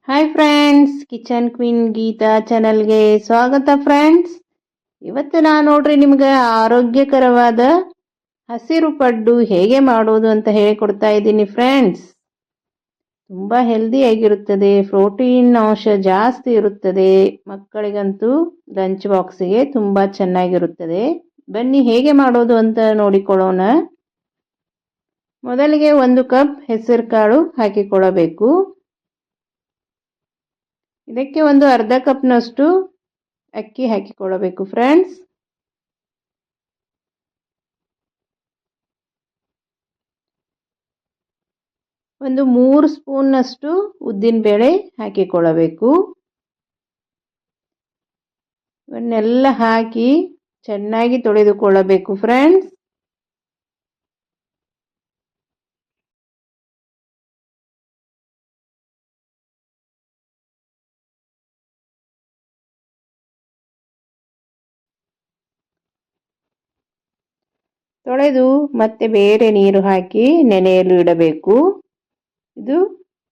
Hi friends, kitchen queen Geetha ಚಾನಲ್ಗೆ ಸ್ವಾಗತ friends. ಇವತ್ತು ನಾನು ನೋಡ್ರಿ ನಿಮ್ಗೆ ಆರೋಗ್ಯಕರವಾದ ಹಸಿರು ಪಡ್ಡು ಹೇಗೆ ಮಾಡೋದು ಅಂತ ಹೇಳಿಕೊಡ್ತಾ ಇದ್ದೀನಿ ಫ್ರೆಂಡ್ಸ್. ತುಂಬ ಹೆಲ್ದಿಯಾಗಿರುತ್ತದೆ, ಪ್ರೋಟೀನ್ ಅಂಶ ಜಾಸ್ತಿ ಇರುತ್ತದೆ. ಮಕ್ಕಳಿಗಂತೂ ಲಂಚ್ ಬಾಕ್ಸಿಗೆ ತುಂಬ ಚೆನ್ನಾಗಿರುತ್ತದೆ. ಬನ್ನಿ ಹೇಗೆ ಮಾಡೋದು ಅಂತ ನೋಡಿಕೊಳ್ಳೋಣ. ಮೊದಲಿಗೆ 1 ಕಪ್ ಹೆಸರು ಕಾಳು ಹಾಕಿಕೊಳ್ಳಬೇಕು. ಇದಕ್ಕೆ ಒಂದು ಅರ್ಧ ಕಪ್ನಷ್ಟು ಅಕ್ಕಿ ಹಾಕಿಕೊಳ್ಳಬೇಕು ಫ್ರೆಂಡ್ಸ್. ಒಂದು 3 ಸ್ಪೂನ್ನಷ್ಟು ಉದ್ದಿನಬೇಳೆ ಹಾಕಿಕೊಳ್ಳಬೇಕು. ಇವನ್ನೆಲ್ಲ ಹಾಕಿ ಚೆನ್ನಾಗಿ ತೊಳೆದುಕೊಳ್ಳಬೇಕು ಫ್ರೆಂಡ್ಸ್. ತೊಳೆದು ಮತ್ತೆ ಬೇರೆ ನೀರು ಹಾಕಿ ನೆನೆಯಲು ಇಡಬೇಕು. ಇದು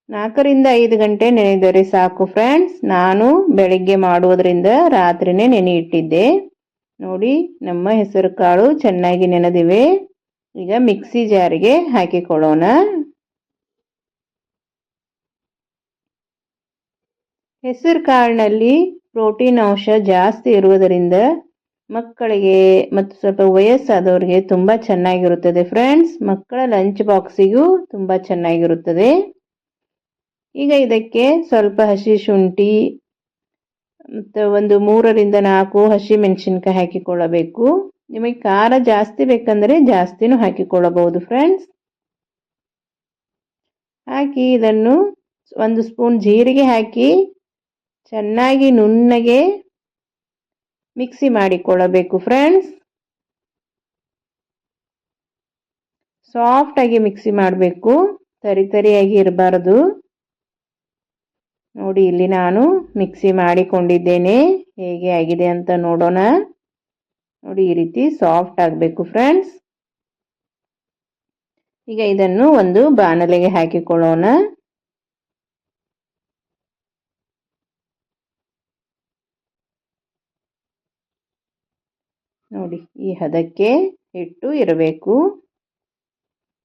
4 ರಿಂದ 5 ಗಂಟೆ ನೆನೆದರೆ ಸಾಕು ಫ್ರೆಂಡ್ಸ್. ನಾನು ಬೆಳಿಗ್ಗೆ ಮಾಡುವುದರಿಂದ ರಾತ್ರಿನೇ ನೆನೆ ಇಟ್ಟಿದ್ದೆ. ನೋಡಿ, ನಮ್ಮ ಹೆಸರು ಕಾಳು ಚೆನ್ನಾಗಿ ನೆನೆದಿವೆ. ಈಗ ಮಿಕ್ಸಿ ಜಾರಿಗೆ ಹಾಕಿಕೊಳ್ಳೋಣ. ಹೆಸರು ಕಾಳಿನಲ್ಲಿ ಪ್ರೋಟೀನ್ ಅಂಶ ಜಾಸ್ತಿ ಇರುವುದರಿಂದ ಮಕ್ಕಳಿಗೆ ಮತ್ತು ಸ್ವಲ್ಪ ವಯಸ್ಸಾದವರಿಗೆ ತುಂಬ ಚೆನ್ನಾಗಿರುತ್ತದೆ ಫ್ರೆಂಡ್ಸ್. ಮಕ್ಕಳ ಲಂಚ್ ಬಾಕ್ಸಿಗೂ ತುಂಬ ಚೆನ್ನಾಗಿರುತ್ತದೆ. ಈಗ ಇದಕ್ಕೆ ಸ್ವಲ್ಪ ಹಸಿ ಶುಂಠಿ ಮತ್ತು ಒಂದು 3 ರಿಂದ 4 ಹಸಿ ಮೆಣಸಿನಕಾಯಿ ಹಾಕಿಕೊಳ್ಳಬೇಕು. ನಿಮಗೆ ಖಾರ ಜಾಸ್ತಿ ಬೇಕಂದರೆ ಜಾಸ್ತಿನೂ ಹಾಕಿಕೊಳ್ಳಬಹುದು ಫ್ರೆಂಡ್ಸ್. ಹಾಕಿ ಇದನ್ನು 1 ಸ್ಪೂನ್ ಜೀರಿಗೆ ಹಾಕಿ ಚೆನ್ನಾಗಿ ನುಣ್ಣಗೆ ಮಿಕ್ಸಿ ಮಾಡಿಕೊಳ್ಳಬೇಕು ಫ್ರೆಂಡ್ಸ್. ಸಾಫ್ಟಾಗಿ ಮಿಕ್ಸಿ ಮಾಡಬೇಕು, ತರಿಯಾಗಿ ಇರಬಾರದು. ನೋಡಿ, ಇಲ್ಲಿ ನಾನು ಮಿಕ್ಸಿ ಮಾಡಿಕೊಂಡಿದ್ದೇನೆ. ಹೇಗೆ ಆಗಿದೆ ಅಂತ ನೋಡೋಣ. ನೋಡಿ, ಈ ರೀತಿ ಸಾಫ್ಟ್ ಆಗಬೇಕು ಫ್ರೆಂಡ್ಸ್. ಈಗ ಇದನ್ನು ಒಂದು ಬಾಣಲೆಗೆ ಹಾಕಿಕೊಳ್ಳೋಣ. ನೋಡಿ, ಈ ಹದಕ್ಕೆ ಹಿಟ್ಟು ಇರಬೇಕು.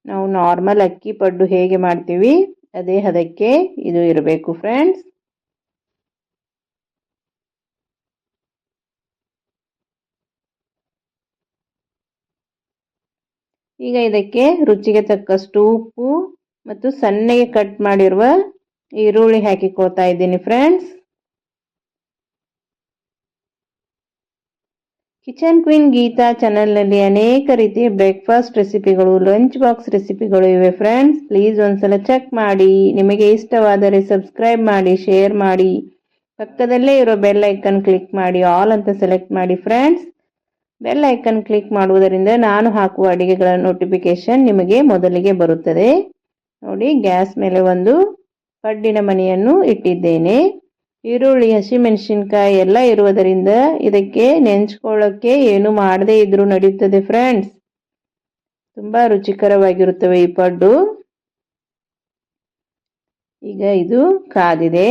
ನಾವು ನಾರ್ಮಲ್ ಅಕ್ಕಿ ಪಡ್ಡು ಹೇಗೆ ಮಾಡ್ತೀವಿ ಅದೇ ಹದಕ್ಕೆ ಇದು ಇರಬೇಕು ಫ್ರೆಂಡ್ಸ್. ಈಗ ಇದಕ್ಕೆ ರುಚಿಗೆ ತಕ್ಕಷ್ಟು ಉಪ್ಪು ಮತ್ತು ಸಣ್ಣಗೆ ಕಟ್ ಮಾಡಿರುವ ಈರುಳ್ಳಿ ಹಾಕಿಕೊಳ್ತಾ ಇದ್ದೀನಿ ಫ್ರೆಂಡ್ಸ್. ಕಿಚನ್ ಕ್ವೀನ್ ಗೀತಾ ಚಾನಲ್ನಲ್ಲಿ ಅನೇಕ ರೀತಿಯ ಬ್ರೇಕ್ಫಾಸ್ಟ್ ರೆಸಿಪಿಗಳು, ಲಂಚ್ ಬಾಕ್ಸ್ ರೆಸಿಪಿಗಳು ಇವೆ ಫ್ರೆಂಡ್ಸ್. ಪ್ಲೀಸ್ ಒಂದ್ಸಲ ಚೆಕ್ ಮಾಡಿ. ನಿಮಗೆ ಇಷ್ಟವಾದರೆ ಸಬ್ಸ್ಕ್ರೈಬ್ ಮಾಡಿ, ಶೇರ್ ಮಾಡಿ. ಪಕ್ಕದಲ್ಲೇ ಇರೋ ಬೆಲ್ ಐಕನ್ ಕ್ಲಿಕ್ ಮಾಡಿ, ಆಲ್ ಅಂತ ಸೆಲೆಕ್ಟ್ ಮಾಡಿ ಫ್ರೆಂಡ್ಸ್. ಬೆಲ್ ಐಕನ್ ಕ್ಲಿಕ್ ಮಾಡುವುದರಿಂದ ನಾನು ಹಾಕುವ ಅಡಿಗೆಗಳ ನೋಟಿಫಿಕೇಶನ್ ನಿಮಗೆ ಮೊದಲಿಗೆ ಬರುತ್ತದೆ. ನೋಡಿ, ಗ್ಯಾಸ್ ಮೇಲೆ ಒಂದು ಪಡ್ಡಿನ ಮಣಿಯನ್ನು ಇಟ್ಟಿದ್ದೇನೆ. ಈರುಳ್ಳಿ, ಹಸಿಮೆಣಸಿನಕಾಯಿ ಎಲ್ಲ ಇರುವುದರಿಂದ ಇದಕ್ಕೆ ನೆಂಚ್ಕೊಳ್ಳೋಕ್ಕೆ ಏನು ಮಾಡದೇ ಇದ್ರೂ ನಡೆಯುತ್ತದೆ ಫ್ರೆಂಡ್ಸ್. ತುಂಬ ರುಚಿಕರವಾಗಿರುತ್ತವೆ ಈ ಪಡ್ಡು. ಈಗ ಇದು ಕಾದಿದೆ.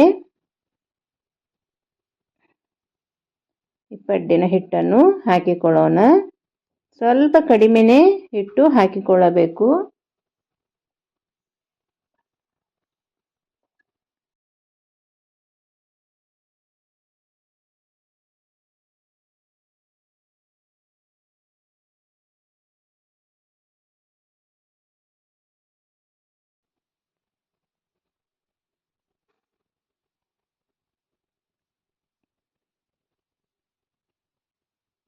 ಈ ಪಡ್ಡಿನ ಹಿಟ್ಟನ್ನು ಹಾಕಿಕೊಳ್ಳೋಣ. ಸ್ವಲ್ಪ ಕಡಿಮೆನೇ ಹಿಟ್ಟು ಹಾಕಿಕೊಳ್ಳಬೇಕು.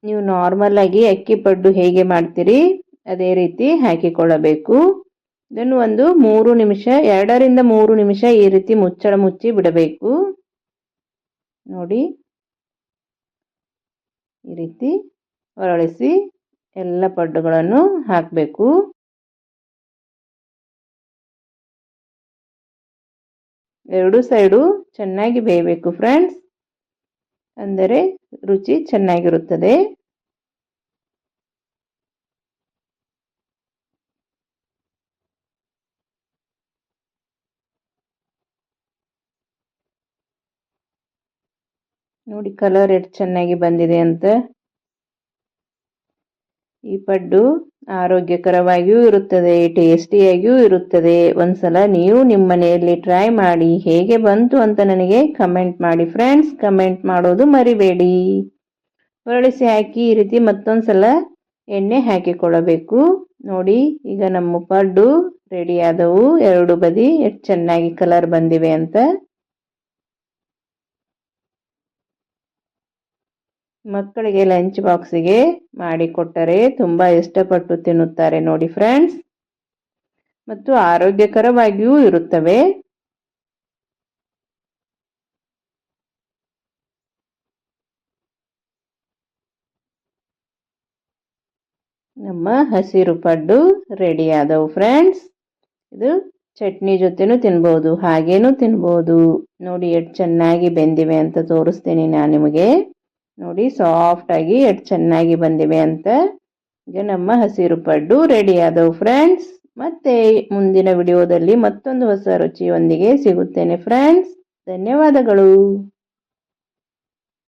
ನೀವು ನಾರ್ಮಲ್ ಆಗಿ ಅಕ್ಕಿ ಪಡ್ಡು ಹೇಗೆ ಮಾಡ್ತೀರಿ ಅದೇ ರೀತಿ ಹಾಕಿಕೊಳ್ಳಬೇಕು. ಇದನ್ನು ಒಂದು 3 ನಿಮಿಷ, 2 ರಿಂದ 3 ನಿಮಿಷ ಈ ರೀತಿ ಮುಚ್ಚಳ ಮುಚ್ಚಿ ಬಿಡಬೇಕು. ನೋಡಿ, ಈ ರೀತಿ ಹೊರಳಿಸಿ ಎಲ್ಲ ಪಡ್ಡುಗಳನ್ನು ಹಾಕಬೇಕು. ಎರಡು ಸೈಡು ಚೆನ್ನಾಗಿ ಬೇಯಬೇಕು ಫ್ರೆಂಡ್ಸ್, ಅಂದರೆ ರುಚಿ ಚೆನ್ನಾಗಿರುತ್ತದೆ. ನೋಡಿ ಕಲರ್ ಎಷ್ಟು ಚೆನ್ನಾಗಿ ಬಂದಿದೆ ಅಂತ. ಈ ಪಡ್ಡು ಆರೋಗ್ಯಕರವಾಗಿಯೂ ಇರುತ್ತದೆ, ಟೇಸ್ಟಿಯಾಗಿಯೂ ಇರುತ್ತದೆ. ಒಂದ್ಸಲ ನೀವು ನಿಮ್ಮ ಮನೆಯಲ್ಲಿ ಟ್ರೈ ಮಾಡಿ ಹೇಗೆ ಬಂತು ಅಂತ ನನಗೆ ಕಮೆಂಟ್ ಮಾಡಿ ಫ್ರೆಂಡ್ಸ್. ಕಮೆಂಟ್ ಮಾಡೋದು ಮರಿಬೇಡಿ. ಹೊರಳಿಸಿ ಹಾಕಿ ಈ ರೀತಿ ಮತ್ತೊಂದ್ಸಲ ಎಣ್ಣೆ ಹಾಕಿಕೊಳ್ಳಬೇಕು. ನೋಡಿ ಈಗ ನಮ್ಮ ಪಡ್ಡು ರೆಡಿ ಆದವು. ಎರಡು ಬದಿ ಎಷ್ಟು ಚೆನ್ನಾಗಿ ಕಲರ್ ಬಂದಿವೆ ಅಂತ. ಮಕ್ಕಳಿಗೆ ಲಂಚ್ ಬಾಕ್ಸಿಗೆ ಮಾಡಿಕೊಟ್ಟರೆ ತುಂಬ ಇಷ್ಟಪಟ್ಟು ತಿನ್ನುತ್ತಾರೆ ನೋಡಿ ಫ್ರೆಂಡ್ಸ್. ಮತ್ತು ಆರೋಗ್ಯಕರವಾಗಿಯೂ ಇರುತ್ತವೆ. ನಮ್ಮ ಹಸಿರು ಪಡ್ಡು ರೆಡಿ ಆದವು ಫ್ರೆಂಡ್ಸ್. ಇದು ಚಟ್ನಿ ಜೊತೆನೂ ತಿನ್ಬೋದು, ಹಾಗೇನೂ ತಿನ್ಬೋದು. ನೋಡಿ ಎಷ್ಟು ಚೆನ್ನಾಗಿ ಬೆಂದಿವೆ ಅಂತ ತೋರಿಸ್ತೀನಿ ನಾನು ನಿಮಗೆ. ನೋಡಿ ಸಾಫ್ಟ್ ಆಗಿ ಎಷ್ಟು ಚೆನ್ನಾಗಿ ಬಂದಿವೆ ಅಂತ. ಈಗ ನಮ್ಮ ಹಸಿರು ಪಡ್ಡು ರೆಡಿ ಆದವು ಫ್ರೆಂಡ್ಸ್. ಮತ್ತೆ ಮುಂದಿನ ವಿಡಿಯೋದಲ್ಲಿ ಮತ್ತೊಂದು ಹೊಸ ರುಚಿಯೊಂದಿಗೆ ಸಿಗುತ್ತೇನೆ ಫ್ರೆಂಡ್ಸ್. ಧನ್ಯವಾದಗಳು.